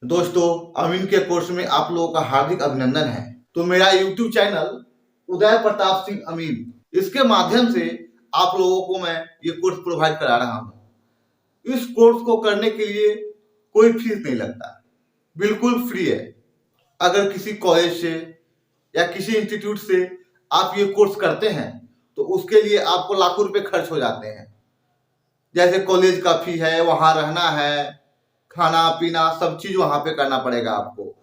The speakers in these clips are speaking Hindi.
दोस्तों, अमीन के कोर्स में आप लोगों का हार्दिक अभिनंदन है। तो मेरा YouTube चैनल उदय प्रताप सिंह अमीन, इसके माध्यम से आप लोगों को मैं ये कोर्स प्रोवाइड करा रहा हूँ। इस कोर्स को करने के लिए कोई फीस नहीं लगता, बिल्कुल फ्री है। अगर किसी कॉलेज से या किसी इंस्टीट्यूट से आप ये कोर्स करते हैं तो उसके लिए आपको लाखों रुपए खर्च हो जाते हैं। जैसे कॉलेज का फी है, वहां रहना है, खाना पीना सब चीज वहां पे करना पड़ेगा, आपको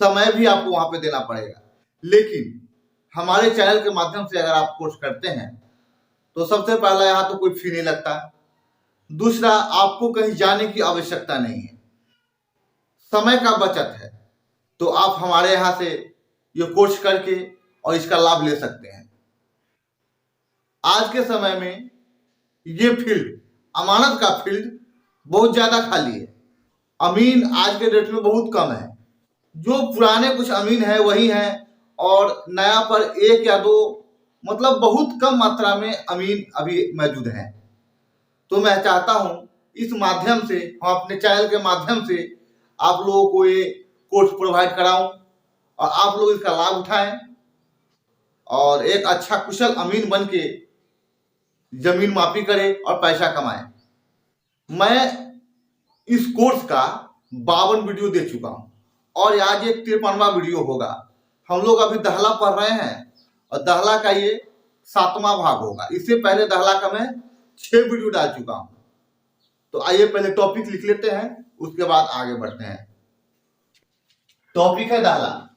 समय भी आपको वहां पे देना पड़ेगा। लेकिन हमारे चैनल के माध्यम से अगर आप कोर्स करते हैं तो सबसे पहला यहाँ तो कोई फी नहीं लगता। दूसरा, आपको कहीं जाने की आवश्यकता नहीं है, समय का बचत है। तो आप हमारे यहाँ से ये कोर्स करके और इसका लाभ ले सकते हैं। आज के समय में ये फील्ड, अमानत का फील्ड बहुत ज्यादा खाली है। अमीन आज के डेट में बहुत कम है। जो पुराने कुछ अमीन है वही है, और नया पर एक या दो, मतलब बहुत कम मात्रा में अमीन अभी मौजूद हैं। तो मैं चाहता हूं इस माध्यम से, हम अपने चैनल के माध्यम से आप लोगों को ये कोर्स प्रोवाइड कराऊं और आप लोग इसका लाभ उठाएं और एक अच्छा कुशल अमीन बन के जमीन मापी करें और पैसा कमाएं। मैं इस कोर्स का 52 वीडियो दे चुका हूं और आज ये 53वां वीडियो होगा। हम लोग अभी दहला पढ़ रहे हैं और दहला का ये 7वां भाग होगा। इससे पहले दहला का मैं 6 वीडियो डाल चुका हूं। तो आइए पहले टॉपिक लिख लेते हैं, उसके बाद आगे बढ़ते हैं। टॉपिक है दहला।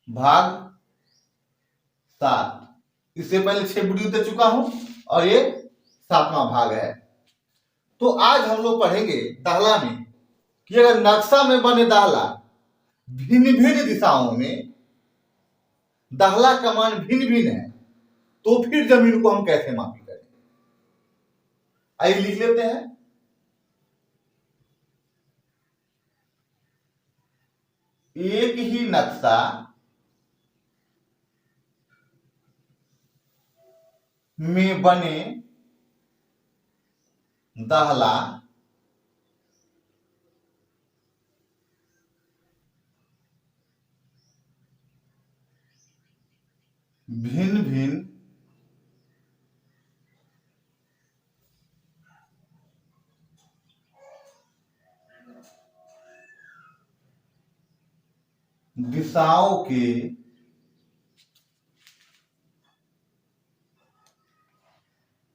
भाग 7। इससे पहले 6 वीडियो दे चुका हूं और ये 7वां भाग है। तो आज हम लोग पढ़ेंगे दहला में कि अगर नक्शा में बने दहला भिन्न भिन्न दिशाओं में, दहला का मान भिन्न भिन्न है, तो फिर जमीन को हम कैसे मापी करें। आइए लिख लेते हैं। एक ही नक्शा में बने दहला भिन्न भिन्न दिशाओं के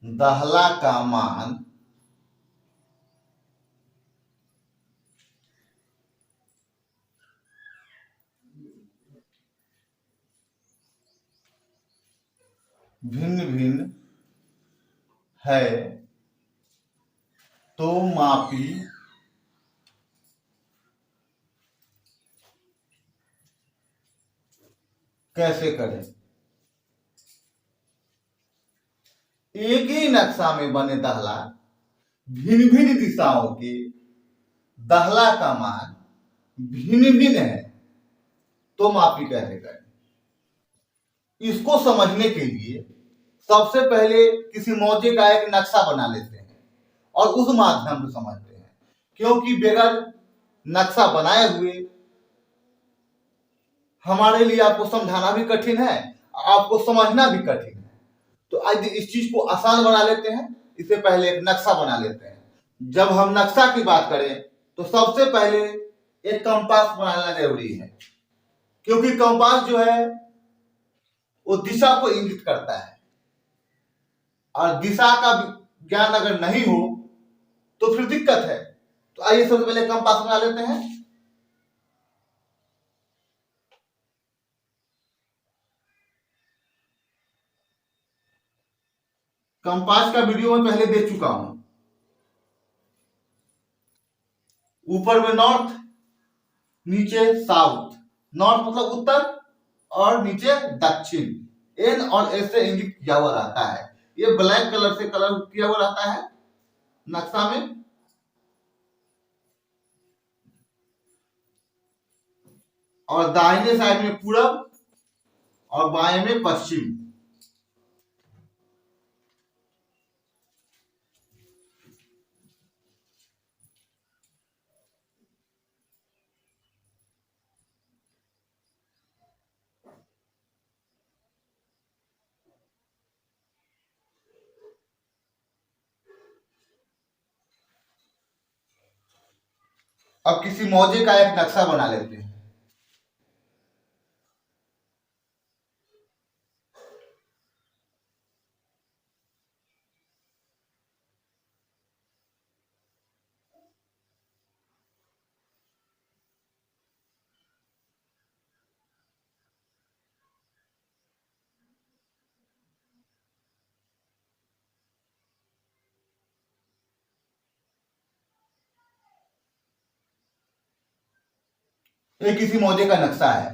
दहला का मान भिन्न भिन्न है, तो मापी कैसे करें। एक ही नक्शा में बने दहला भिन्न भिन्न दिशाओं के दहला का मान भिन्न भिन्न है, तो मापी कैसे करें। इसको समझने के लिए सबसे पहले किसी मौजे का एक नक्शा बना लेते हैं और उस माध्यम से समझते हैं, क्योंकि बगैर नक्शा बनाए हुए हमारे लिए आपको समझाना भी कठिन है, आपको समझना भी कठिन है। तो आज इस चीज को आसान बना लेते हैं। इससे पहले एक नक्शा बना लेते हैं। जब हम नक्शा की बात करें तो सबसे पहले एक कंपास बनाना जरूरी है, क्योंकि कंपास जो है वो दिशा को इंगित करता है, और दिशा का ज्ञान अगर नहीं हो तो फिर दिक्कत है। तो आइए सबसे पहले कंपास बना लेते हैं। कंपास का वीडियो मैं पहले दे चुका हूं। ऊपर में नॉर्थ, नीचे साउथ। नॉर्थ मतलब उत्तर और नीचे दक्षिण। एन और एस से इंगित किया हुआ रहता है। ये ब्लैक कलर से कलर किया हुआ रहता है नक्शा में। और दाहिने साइड में पूरब और बाएं में पश्चिम। अब किसी मौजे का एक नक्शा बना लेते हैं। ये किसी मौजे का नक्शा है।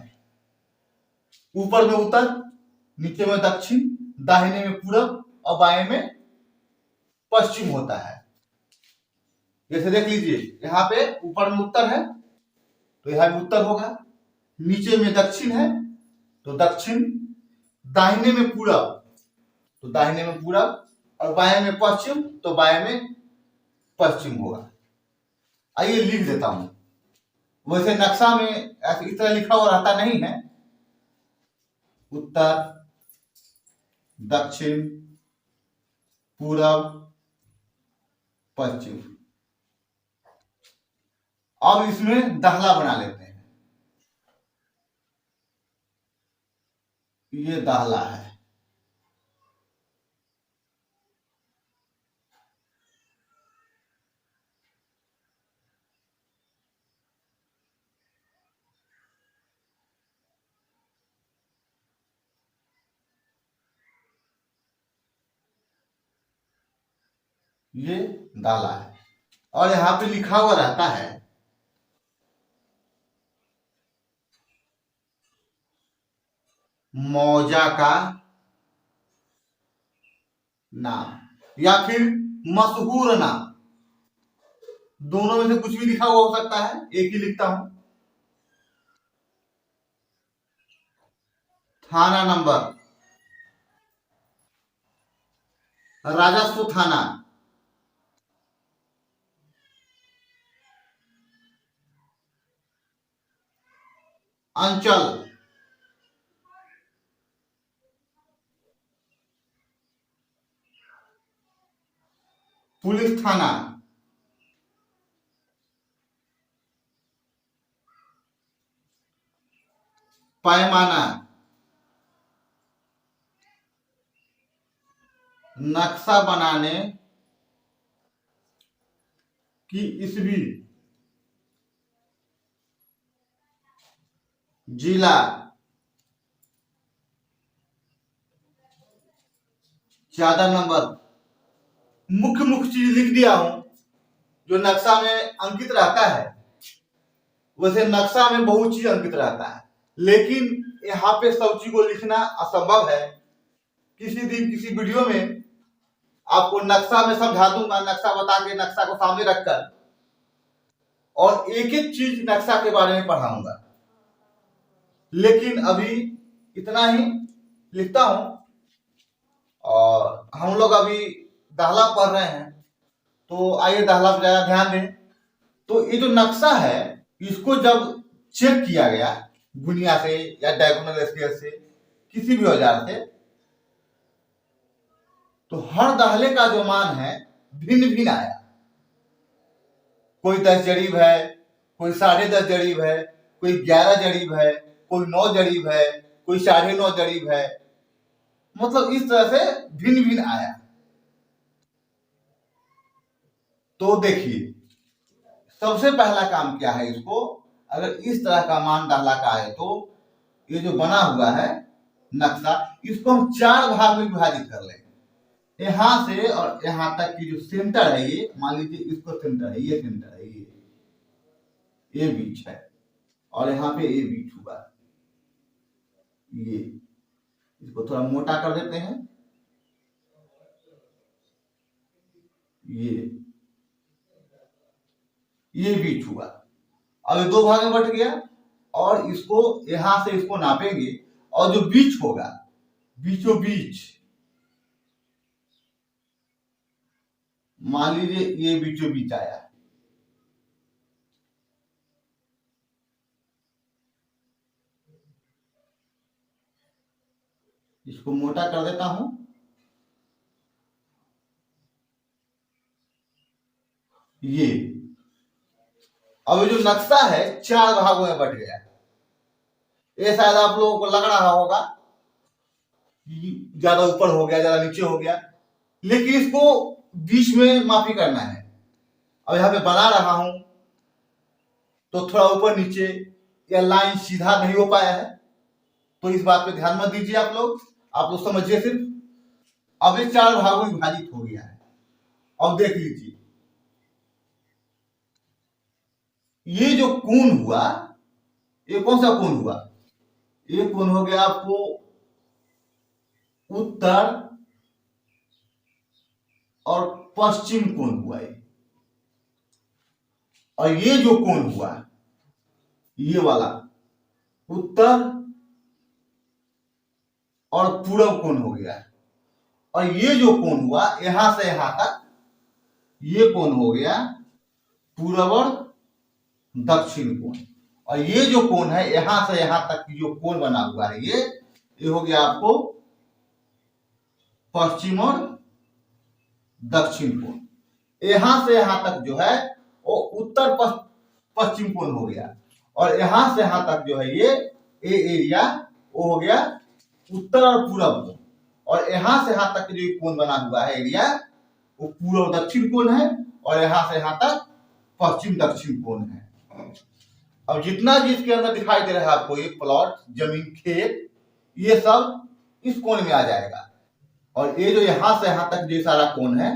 ऊपर में उत्तर, नीचे में दक्षिण, दाहिने में पूरब और बाएं में पश्चिम होता है। जैसे देख लीजिए, यहाँ पे ऊपर में उत्तर है तो यहाँ भी उत्तर होगा, नीचे में दक्षिण है तो दक्षिण, दाहिने में पूरब तो दाहिने में पूरब और बाएं में पश्चिम तो बाएं में पश्चिम होगा। आइए लिख देता हूं। वैसे नक्शा में ऐसे इस तरह लिखा हुआ रहता नहीं है, उत्तर, दक्षिण, पूरब, पश्चिम। अब इसमें दाहला बना लेते हैं। ये दाहला है। ये दाला है और यहाँ पे लिखा हुआ रहता है मौजा का नाम या फिर मशहूर नाम, दोनों में से कुछ भी लिखा हुआ हो सकता है। एक ही लिखता हूं। थाना नंबर, राजस्व थाना, अंचल, पुलिस थाना, पैमाना, नक्शा बनाने की ईस्वी, जिला, ज्यादा नंबर। मुख्य मुख्य चीज लिख दिया हूं जो नक्शा में अंकित रहता है। वैसे नक्शा में बहुत चीज अंकित रहता है, लेकिन यहाँ पे सब चीज को लिखना असंभव है। किसी दिन किसी वीडियो में आपको नक्शा में समझा दूंगा, नक्शा बता के, नक्शा को सामने रखकर, और एक एक चीज नक्शा के बारे में पढ़ाऊंगा। लेकिन अभी इतना ही लिखता हूं और हम लोग अभी दाहला पढ़ रहे हैं, तो आइए दाहला पर ज्यादा ध्यान दें। तो ये जो नक्शा है, इसको जब चेक किया गया गुनिया से या डायगोनल स्केल से, किसी भी औजार से, तो हर दाहले का जो मान है भिन्न भिन्न आया। कोई 10 जरीब है, कोई 10.5 जरीब है, कोई 11 जरीब है, कोई 9 जरीब है, कोई 9.5 जरीब है। मतलब इस तरह से भिन्न भिन्न आया। तो देखिए, सबसे पहला काम क्या है, इसको अगर इस तरह का मान दाहला का आए तो ये जो बना हुआ है नक्शा, इसको हम 4 भाग में विभाजित कर लेंगे। यहां से और यहां तक की जो सेंटर है, ये मान लीजिए इसको सेंटर है, ये सेंटर है, ये बीच है, और यहाँ पे ये बीच हुआ। ये इसको थोड़ा मोटा कर देते हैं। ये बीच हुआ। अब ये 2 भाग में बट गया और इसको यहां से इसको नापेंगे, और जो बीच होगा, बीचों बीच, मान लीजिए ये बीचों बीच आया, इसको मोटा कर देता हूं। ये अब ये जो नक्शा है 4 भागों में बट गया है। ये शायद आप लोगों को लग रहा होगा कि ज्यादा ऊपर हो गया, ज्यादा नीचे हो गया, लेकिन इसको बीच में मापी करना है। अब यहाँ पे बना रहा हूं तो थोड़ा ऊपर नीचे या लाइन सीधा नहीं हो पाया है, तो इस बात पे ध्यान मत दीजिए आप लोग समझिए सिर्फ। अब ये 4 भागों में विभाजित हो गया है। अब देख लीजिए, ये जो कोण हुआ, ये कौन सा कोण हुआ? ये कोण हो गया आपको उत्तर और पश्चिम कोण हुआ ये। और ये जो कोण हुआ, ये वाला उत्तर और पूर्व कोण हो गया। और ये जो कोण हुआ यहां से यहां तक, ये कोण हो गया पूर्व और दक्षिण कोण। और ये जो कोण है यहां से यहां तक की जो कोण बना हुआ है, ये हो गया आपको पश्चिम और दक्षिण कोण। यहां से यहां तक जो है वो उत्तर पश्चिम कोण हो गया। और यहां से यहां तक जो है ये एरिया वो हो गया उत्तर और पूर्व कोण। और यहां से यहां तक जो कोण बना हुआ है एरिया, वो पूर्व दक्षिण कोण है। और यहां से यहां तक पश्चिम दक्षिण कोण है। अब जितना जिसके अंदर दिखाई दे रहा है आपको, ये प्लॉट, जमीन, खेत, ये सब इस कोण में आ जाएगा। और ये जो यहां से यहां तक जो सारा कोण है,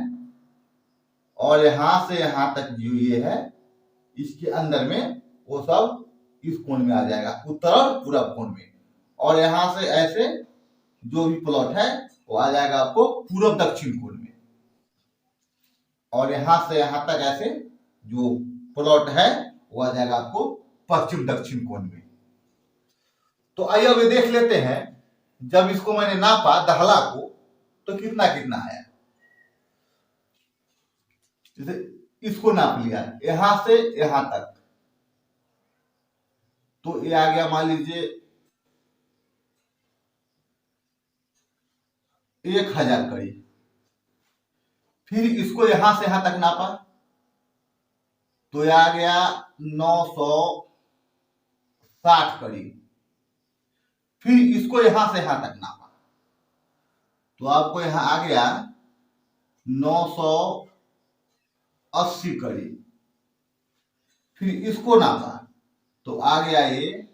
और यहां से यहां तक जो ये है, इसके अंदर में वो सब इस कोण में आ जाएगा, उत्तर और पूर्व कोण में। और यहां से ऐसे जो भी प्लॉट है वो आ जाएगा आपको पूर्व दक्षिण कोण में। और यहां से यहां तक ऐसे जो प्लॉट है वो आ जाएगा आपको पश्चिम दक्षिण कोण में। तो आइए अब देख लेते हैं, जब इसको मैंने नापा दहला को तो कितना कितना आया। जैसे इसको नाप लिया यहां से यहां तक, तो ये आ गया मान लीजिए 1000 करीब। फिर इसको यहां से यहां तक नापा तो ये आ गया 960 करीब। फिर इसको यहां से यहां तक नापा तो आपको यहां आ गया 980 करीब। फिर इसको नापा तो आ गया ये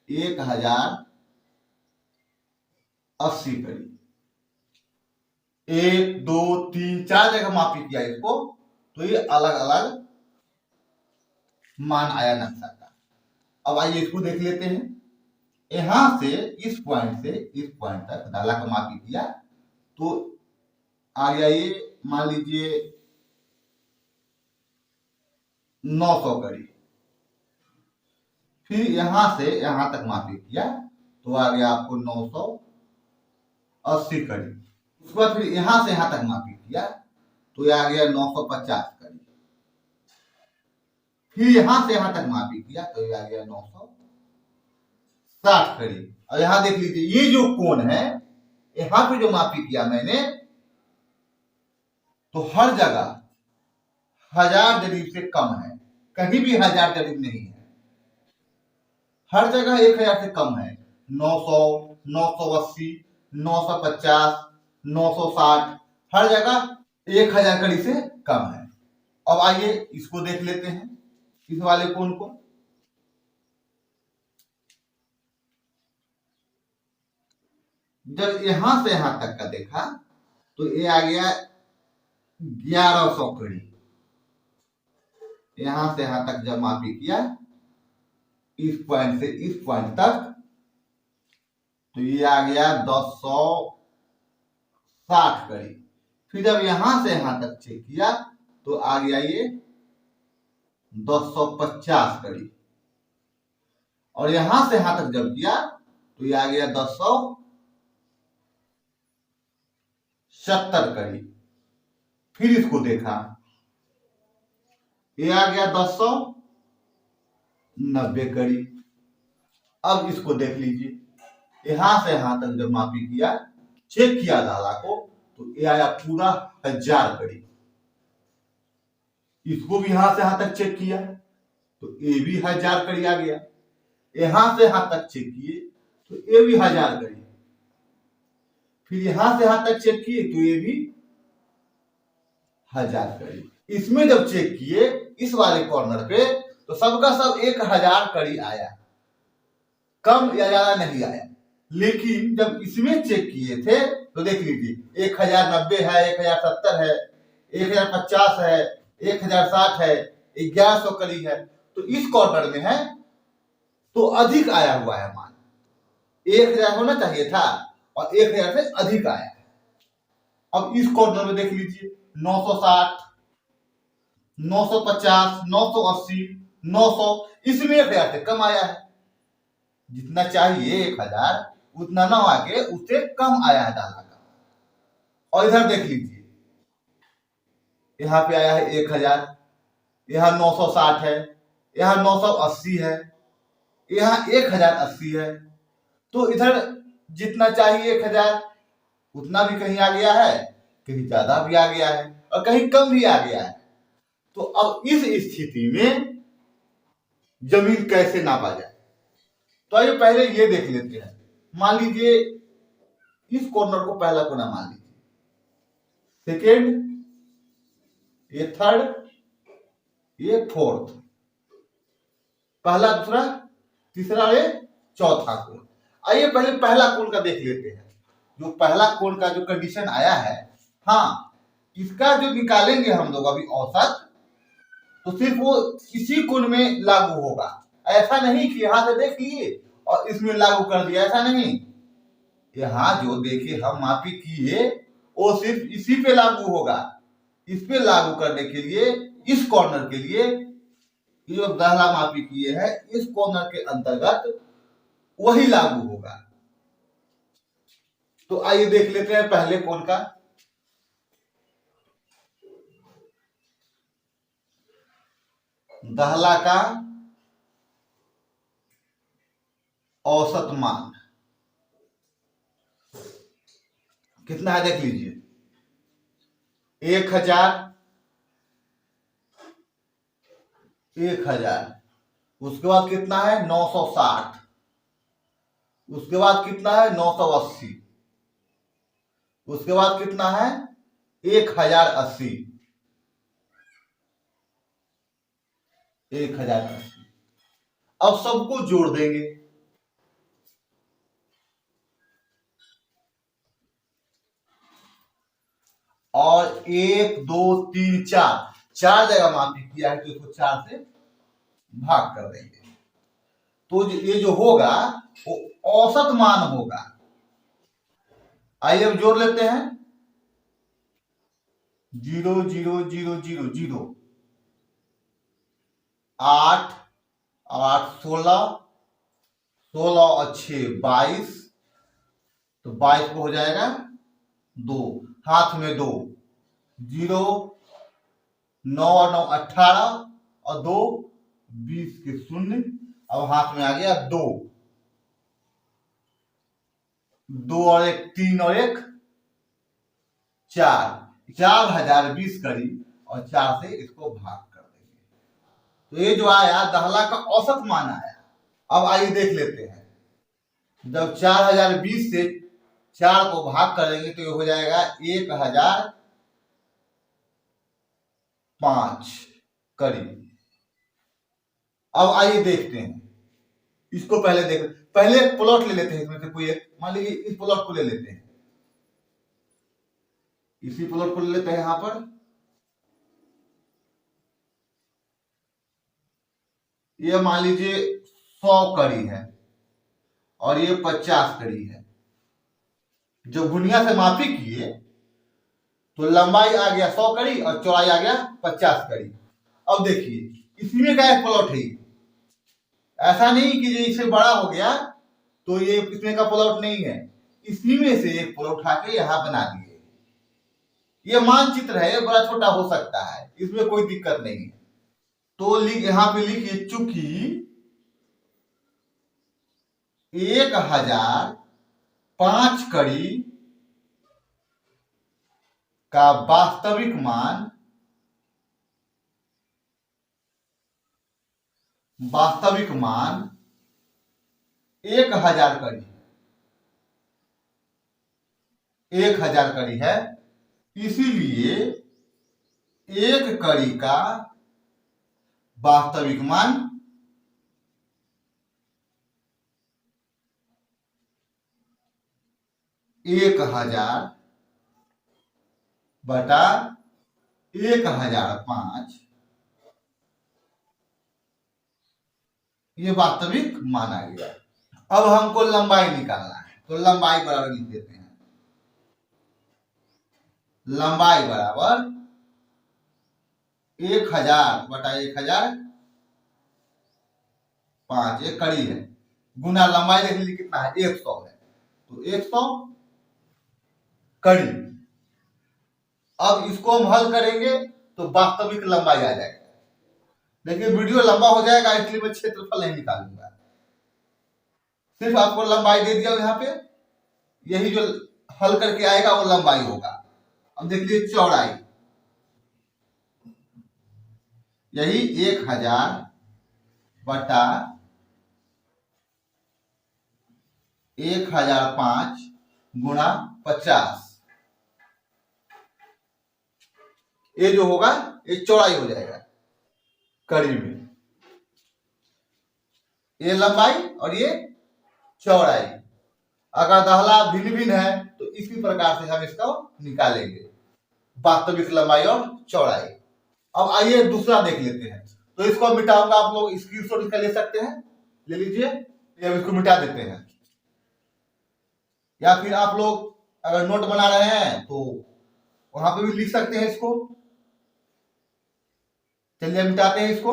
1080 करीब। 1 2 3 4 जगह मापी किया इसको, तो ये अलग अलग मान आया नक्शा का। अब आइए इसको देख लेते हैं। यहां से इस पॉइंट तक डाला का मापी किया तो आ गया ये मान लीजिए 900 करीब। फिर यहां से यहां तक मापी किया तो आ गया आपको 980 करीब। उसके बाद फिर यहां से यहां तक मापी किया तो ये आ गया 950 करीब। फिर यहां से यहां तक मापी किया तो ये आ गया 960 करीब। और यहां देख लीजिए ये जो कोण है, यहां पे जो मापी किया मैंने, तो हर जगह 1000 करीब से कम है, कहीं भी 1000 करीब नहीं है। हर जगह 1000 से कम है। 900, 980, 950, 960, हर जगह 1000 करीब से कम है। अब आइए इसको देख लेते हैं, इस वाले कोण को। जब यहां से यहां तक का देखा तो ये आ गया 1100 करीब। यहां से यहां तक जब मापी किया इस पॉइंट से इस पॉइंट तक तो ये आ गया 1060 करीब। फिर जब यहां से यहां तक चेक किया तो आ गया ये 1050 करीब। और यहां से यहां तक जब किया तो ये आ गया 1070 करीब। फिर इसको देखा, ये आ गया 1090 करीब। अब इसको देख लीजिए, यहां से यहां तक जब मापी किया, चेक किया डाला को, तो ये आया पूरा 1000 करीब। इसको भी यहां से यहां तक चेक किया तो ए भी 1000 कड़ी आ गया। यहां से यहां तक चेक किए तो ए भी 1000 कड़ी, फिर यहां से यहां तक चेक किए तो ये भी 1000 कड़ी। इसमें जब चेक किए इस वाले कॉर्नर पे तो सबका सब 1000 कड़ी आया, कम या ज्यादा नहीं आया। लेकिन जब इसमें चेक किए थे तो देख लीजिए 1090 है, 1070 है, 1050 है, 1060 है, 1100 कड़ी है। तो इस कॉर्नर में है तो अधिक आया हुआ है मान, 1000 होना चाहिए था और 1000 से अधिक आया है। अब इस कॉर्नर में देख लीजिए 960, 950, 980, 900, इसमें 1000 से कम आया है। जितना चाहिए 1000 उतना ना आके उससे कम आया है दाना का। और इधर देख लीजिए यहाँ पे आया है 1000, यहाँ 960 है, यहाँ 980 है, यहाँ 1080 है। तो इधर जितना चाहिए 1000 उतना भी कहीं आ गया है, कहीं ज्यादा भी आ गया है और कहीं कम भी आ गया है। तो अब इस स्थिति में जमीन कैसे नापा जाए, तो आइए पहले ये देख लेते हैं। मान लीजिए इस कॉर्नर को पहला कोना मान लीजिए, सेकेंड, ये थर्ड, ये फोर्थ, पहला, दूसरा, तीसरा और ये चौथा कोण। आइए पहले पहला कोण का देख लेते हैं। जो पहला कोण का जो कंडीशन आया है, हाँ, इसका जो निकालेंगे हम लोग अभी औसत, तो सिर्फ वो इसी कोण में लागू होगा। ऐसा नहीं कि यहां से देख लिए और इसमें लागू कर दिया, ऐसा नहीं। यहाँ जो देखिए हम मापी किए वो सिर्फ इसी पे लागू होगा। इस पे लागू करने के लिए इस कॉर्नर के लिए जो दाहला मापी किए हैं इस कॉर्नर के अंतर्गत वही लागू होगा। तो आइए देख लेते हैं पहले कोण का। दाहला का औसत मान कितना है देख लीजिए, 1000, 1000, उसके बाद कितना है 960, उसके बाद कितना है 980, उसके बाद कितना है 1080, 1080। अब सबको जोड़ देंगे, और 1 2 3 4 जगह मापी किया है तो इसको 4 से भाग कर देंगे। तो ये जो होगा वो औसत मान होगा। आइए अब जोड़ लेते हैं, 0 0 0 0 0, 8 8 16, 16 और 6 22, तो 22 को हो जाएगा 2, हाथ में 2, 0 9 और 9 18 और 2 20 के 0, अब हाथ में आ गया 2, 2 और 1 3 और 1 4, 4020 करी और 4 से इसको भाग कर देंगे। तो ये जो आया दाहला का औसत मान आया। अब आइए देख लेते हैं, जब 4020 से 4 को भाग करेंगे तो ये हो जाएगा 1005 करी। अब आइए देखते हैं इसको, पहले प्लॉट ले लेते हैं। इसमें से कोई एक, मान लीजिए इस प्लॉट को ले लेते हैं, इसी प्लॉट को ले लेते हैं। यहां पर ये मान लीजिए 100 कड़ी है और ये 50 कड़ी है। जो गुनिया से मापी किए तो लंबाई आ गया 100 कड़ी और चौड़ाई आ गया 50 कड़ी। अब देखिए इसमें का एक प्लॉट है, ऐसा नहीं कि ये इससे बड़ा हो गया तो ये इसमें का प्लॉट नहीं है। इसी में से एक प्लॉट उठा के यहां बना दिए। ये मानचित्र है, बड़ा छोटा हो सकता है, इसमें कोई दिक्कत नहीं है। तो यहां पे लिखिए, चूंकि 1005 कड़ी का वास्तविक मान वास्तविक मान 1000 कड़ी, 1000 कड़ी है, इसीलिए एक कड़ी का वास्तविक मान 1000 बटा 1005, ये वास्तविक मान आ गया। अब हमको लंबाई निकालना है, तो लंबाई बराबर लिख देते हैं, लंबाई बराबर 1000 बटा 1005, एक कड़ी है, गुना लंबाई देख लीजिए कितना है, 100 है, तो 100 कड़ी। अब इसको हम हल करेंगे तो वास्तविक लंबाई आ जाएगा। देखिए वीडियो लंबा हो जाएगा, इसलिए मैं क्षेत्रफल नहीं निकालूंगा, सिर्फ आपको लंबाई दे दिया यहाँ पे, यही जो हल करके आएगा वो लंबाई होगा। अब देख लीजिए चौड़ाई, यही 1000 बटा 1005 गुणा 50, ये जो होगा ये चौड़ाई हो जाएगा कड़ी में, ये लंबाई और ये चौड़ाई। अगर दाहला भिन्न भिन्न है तो इसी प्रकार से हम इसको निकालेंगे, वास्तविक लंबाई और चौड़ाई। अब आइए दूसरा देख लेते हैं, तो इसको मिटाऊंगा, आप लोग स्क्रीनशॉट इसका ले सकते हैं, ले लीजिए, ये इसको मिटा देते हैं, या फिर आप लोग अगर नोट बना रहे हैं तो वहां पे भी लिख सकते हैं इसको। चलिए मिटाते हैं इसको।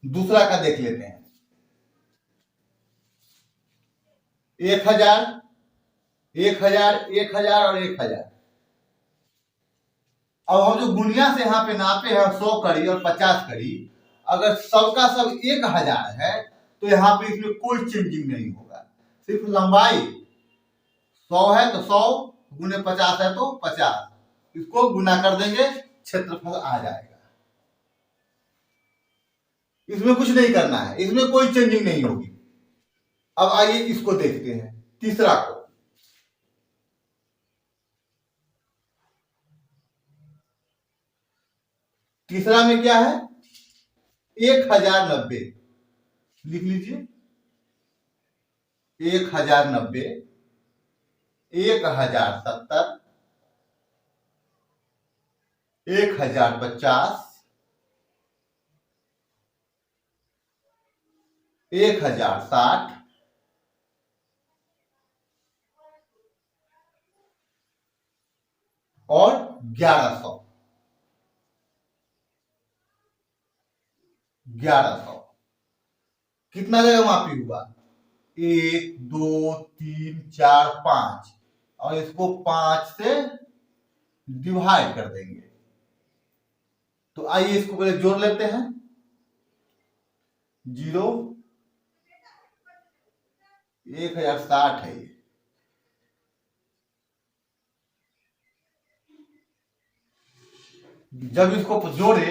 दूसरा का देख लेते हैं, 1000, 1000, 1000 और 1000। अब हम जो गुनिया से यहाँ पे नापे हैं 100 कड़ी और 50 कड़ी, अगर सबका सब 1000 है तो यहाँ पे इसमें कोई चेंजिंग नहीं होगा, सिर्फ लंबाई 100 है तो 100 गुने 50 है तो 50, इसको गुना कर देंगे, क्षेत्रफल आ जाएगा। इसमें कुछ नहीं करना है, इसमें कोई चेंजिंग नहीं होगी। अब आइए इसको देखते हैं, तीसरा को। तीसरा में क्या है, 1090, लिख लीजिए, 1090, 1070, 1050, 1060 और 1100, 1100 कितना जगह मापी हुआ, 1 2 3 4 5, और इसको 5 से डिवाइड कर देंगे। तो आइए इसको पहले जोड़ लेते हैं, 0, 1060 है ये, जब इसको जोड़े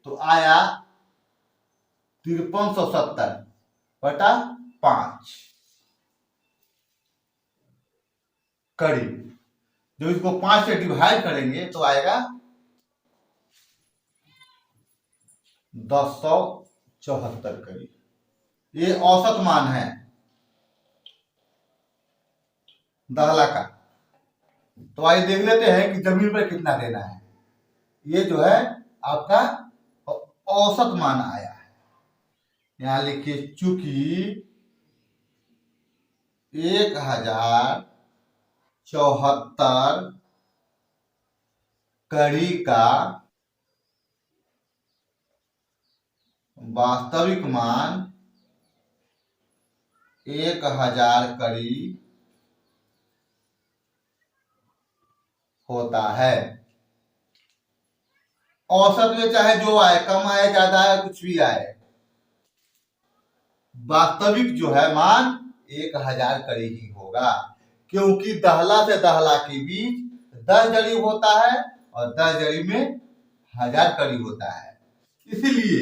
तो आया 5370 बटा 5 कड़ी। जब इसको 5 से डिवाइड करेंगे तो आएगा 1074 कड़ी। ये औसत मान है दाहला का। तो आइए देख लेते हैं कि जमीन पर कितना देना है। ये जो है आपका औसत मान आया है, यहां लिखिए, चूंकि 1074 कड़ी का वास्तविक मान 1000 कड़ी होता है, औसत में चाहे जो आए, कम आए ज्यादा आए कुछ भी आए, वास्तविक जो है मान 1000 कड़ी ही होगा, क्योंकि दहला से दहला के बीच 10 जड़ी होता है और 10 जड़ी में 1000 कड़ी होता है। इसीलिए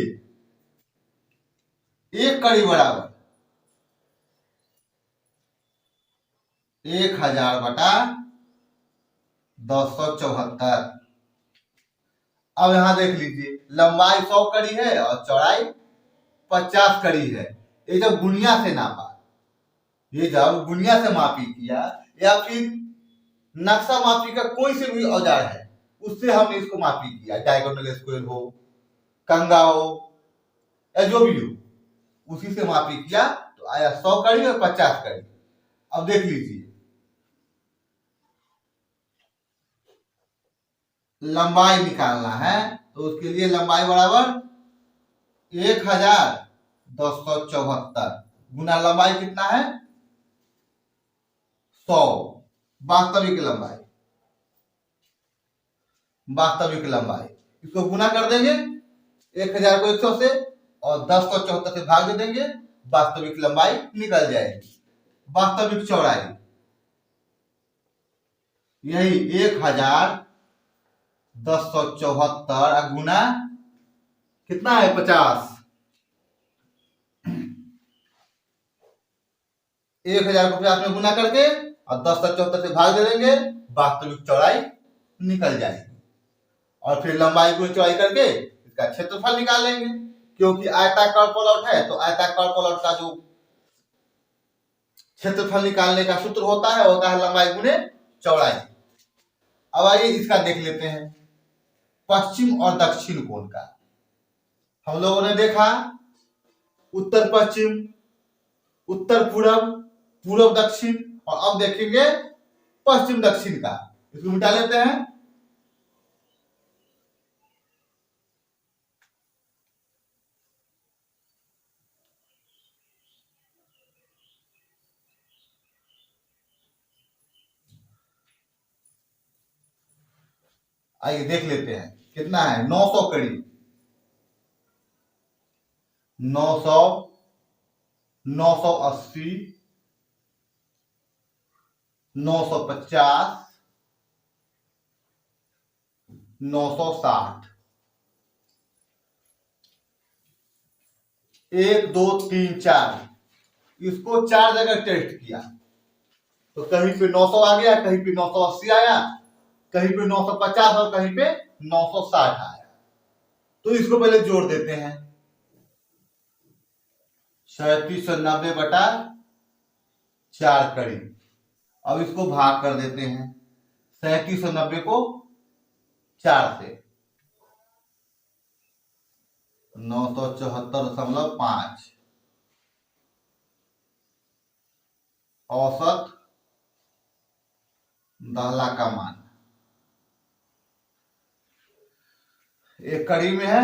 एक कड़ी बराबर 1000 बटा 274। अब यहां देख लीजिए, लंबाई 100 कड़ी है और चौड़ाई 50 कड़ी है। ये जब गुनिया से नापा, ये जब गुनिया से मापी किया, या फिर नक्शा मापी का कोई से भी औजार है उससे हमने इसको मापी किया, डायगोनल स्क्वायर हो, कंगा हो या जो भी हो, उसी से मापी किया तो आया 100 कड़ी और 50 कड़ी। अब देख लीजिए, लंबाई निकालना है तो उसके लिए लंबाई बराबर 1274 गुना लंबाई कितना है 100, वास्तविक लंबाई, वास्तविक लंबाई। इसको गुना कर देंगे 1000 को 100 से और 274 से भाग दे देंगे, वास्तविक लंबाई निकल जाएगी। वास्तविक चौड़ाई यही 1274 गुना कितना है 50, 1000 को 50 में गुना करके और 274 से भाग दे देंगे, वास्तविक चौड़ाई निकल जाएगी। और फिर लंबाई को चौड़ाई करके इसका क्षेत्रफल निकाल लेंगे, क्योंकि आयताकार प्लॉट है तो आयताकार प्लॉट का जो क्षेत्रफल निकालने का सूत्र होता है लंबाई गुने चौड़ाई। अब आइए इसका देख लेते हैं, पश्चिम और दक्षिण कोण का। हम लोगों ने देखा उत्तर पश्चिम, उत्तर पूरब, पूर्व दक्षिण, और अब देखेंगे पश्चिम दक्षिण का। इसको मिटा लेते हैं। आइए देख लेते हैं कितना है 900 कड़ी, 900, 980, 950, 960, 1 2 3 4, इसको 4 जगह टेस्ट किया तो कहीं पे 900 आ गया, कहीं पे 980 आया, कहीं पे 950 और कहीं पे 960 आया। तो इसको पहले जोड़ देते हैं, 3790 बटा 4 कड़ी। अब इसको भाग कर देते हैं, 3790 को 4 से, 974.5 औसत दहला का मान एक कड़ी में है।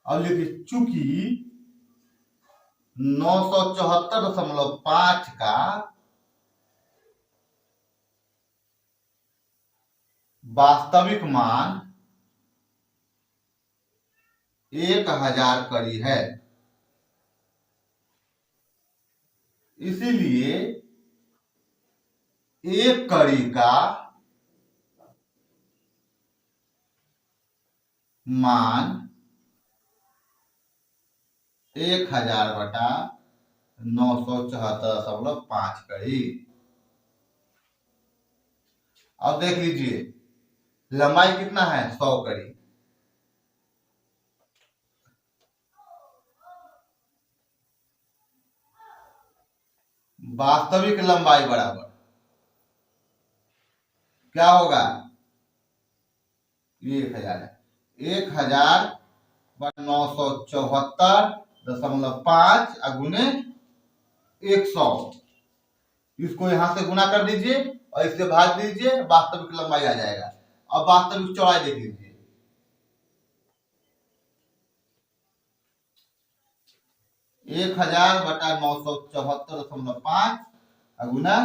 अब लिखिए, चूंकि 974.5 का वास्तविक मान 1000 कड़ी है, इसीलिए एक कड़ी का मान 1000 बटा 974.5 कड़ी। अब देख लीजिए, लंबाई कितना है 100 कड़ी, वास्तविक लंबाई बराबर क्या होगा 1000 है, 1000/974.5 गुने 100, इसको यहां से गुना कर दीजिए और इससे भाग दीजिए, वास्तविक लंबाई आ जाएगा। अब वास्तविक चौड़ाई देख लीजिए, 1000/974.5 गुना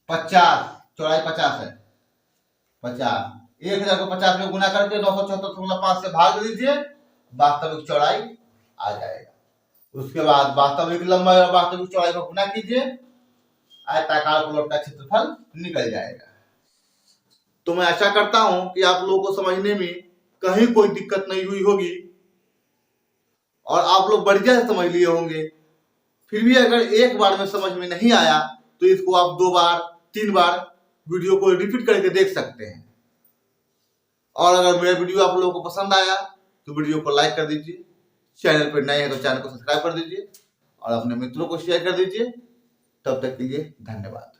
50, चौड़ाई 50 है, 50 1000 को 50 में गुना करके 974.5 से भाग दीजिए, वास्तविक चौड़ाई आ जाएगा। उसके बाद वास्तविक लंबाई और वास्तविक चौड़ाई को गुना कीजिए, आयताकार प्लॉट का क्षेत्रफल निकल जाएगा। तो मैं आशा करता हूं कि आप लोगों को समझने में कहीं कोई दिक्कत नहीं हुई होगी और आप लोग बढ़िया से समझ लिए होंगे। फिर भी अगर एक बार में समझ में नहीं आया तो इसको आप 2 बार 3 बार वीडियो को रिपीट करके देख सकते हैं। और अगर मेरा वीडियो आप लोगों को पसंद आया तो वीडियो को लाइक कर दीजिए, चैनल पर नए हैं तो चैनल को सब्सक्राइब कर दीजिए और अपने मित्रों को शेयर कर दीजिए। तब तक के लिए धन्यवाद।